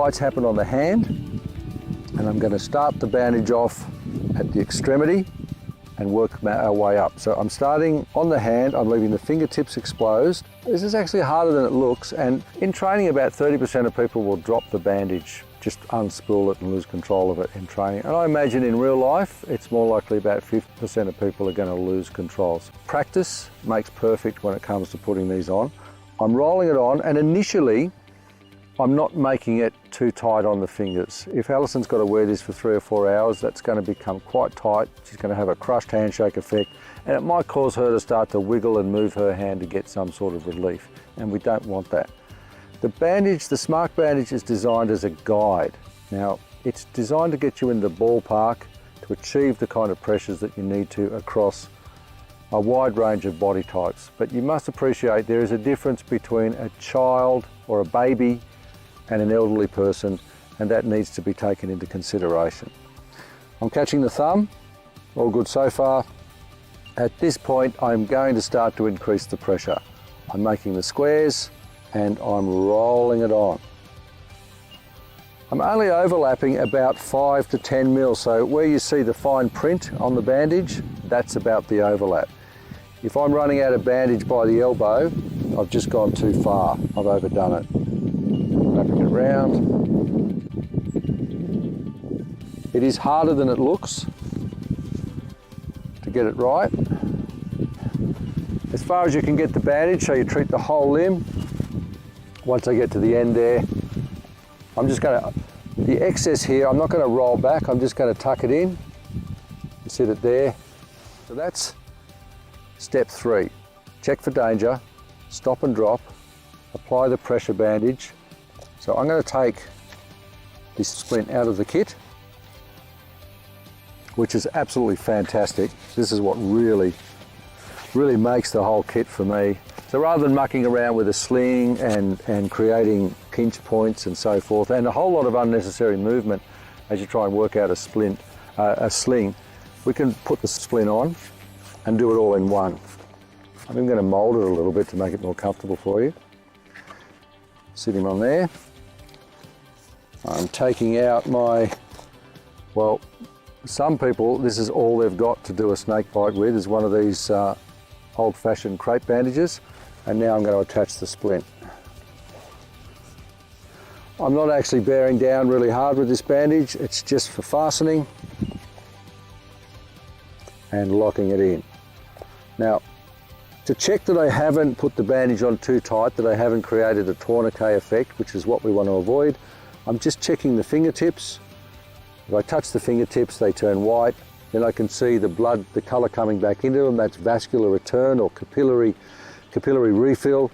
bites happen on the hand, and I'm going to start the bandage off at the extremity and work our way up. So I'm starting on the hand, I'm leaving the fingertips exposed. This is actually harder than it looks, and in training about 30% of people will drop the bandage, just unspool it and lose control of it in training. And I imagine in real life, it's more likely about 50% of people are going to lose controls. Practice makes perfect when it comes to putting these on. I'm rolling it on, and initially, I'm not making it too tight on the fingers. If Alison's got to wear this for 3 or 4 hours, that's going to become quite tight. She's going to have a crushed handshake effect, and it might cause her to start to wiggle and move her hand to get some sort of relief, and we don't want that. The bandage, the SMART bandage, is designed as a guide. Now, it's designed to get you in the ballpark to achieve the kind of pressures that you need to across a wide range of body types. But you must appreciate there is a difference between a child or a baby and an elderly person, and that needs to be taken into consideration. I'm catching the thumb, all good so far. At this point, I'm going to start to increase the pressure. I'm making the squares and I'm rolling it on. I'm only overlapping about 5 to 10 mil, so where you see the fine print on the bandage, that's about the overlap. If I'm running out of bandage by the elbow, I've just gone too far, I've overdone it. Wrapping it around. It is harder than it looks to get it right. As far as you can get the bandage, so you treat the whole limb. Once I get to the end there, I'm just going to, the excess here, I'm not going to roll back, I'm just going to tuck it in and sit it there. So that's step 3. Check for danger, stop and drop, apply the pressure bandage. So I'm going to take this splint out of the kit, which is absolutely fantastic. This is what really makes the whole kit for me. So rather than mucking around with a sling and creating pinch points and so forth, and a whole lot of unnecessary movement as you try and work out a sling, we can put the splint on and do it all in one. I'm even going to mold it a little bit to make it more comfortable for you. Sit him on there. I'm taking out my, well, some people, this is all they've got to do a snake bite with, is one of these old-fashioned crepe bandages, and now I'm going to attach the splint. I'm not actually bearing down really hard with this bandage, it's just for fastening and locking it in. Now, to check that I haven't put the bandage on too tight, that I haven't created a tourniquet effect, which is what we want to avoid, I'm just checking the fingertips. If I touch the fingertips, they turn white. Then I can see the blood, the colour coming back into them. That's vascular return or capillary refill.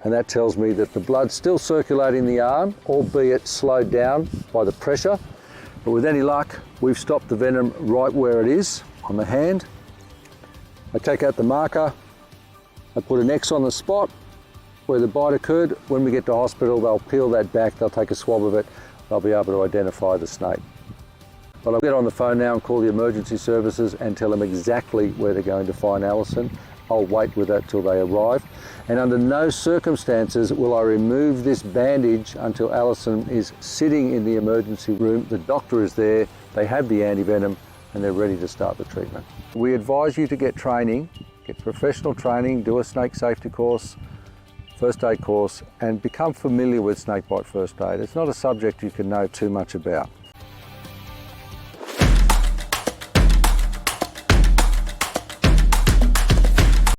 And that tells me that the blood's still circulating the arm, albeit slowed down by the pressure. But with any luck, we've stopped the venom right where it is on the hand. I take out the marker. I put an X on the spot where the bite occurred. When we get to hospital, they'll peel that back, they'll take a swab of it, they'll be able to identify the snake. But I'll get on the phone now and call the emergency services and tell them exactly where they're going to find Alison. I'll wait with that till they arrive. And under no circumstances will I remove this bandage until Alison is sitting in the emergency room. The doctor is there, they have the antivenom, and they're ready to start the treatment. We advise you to get training, get professional training, do a snake safety course, first aid course, and become familiar with snakebite first aid. It's not a subject you can know too much about.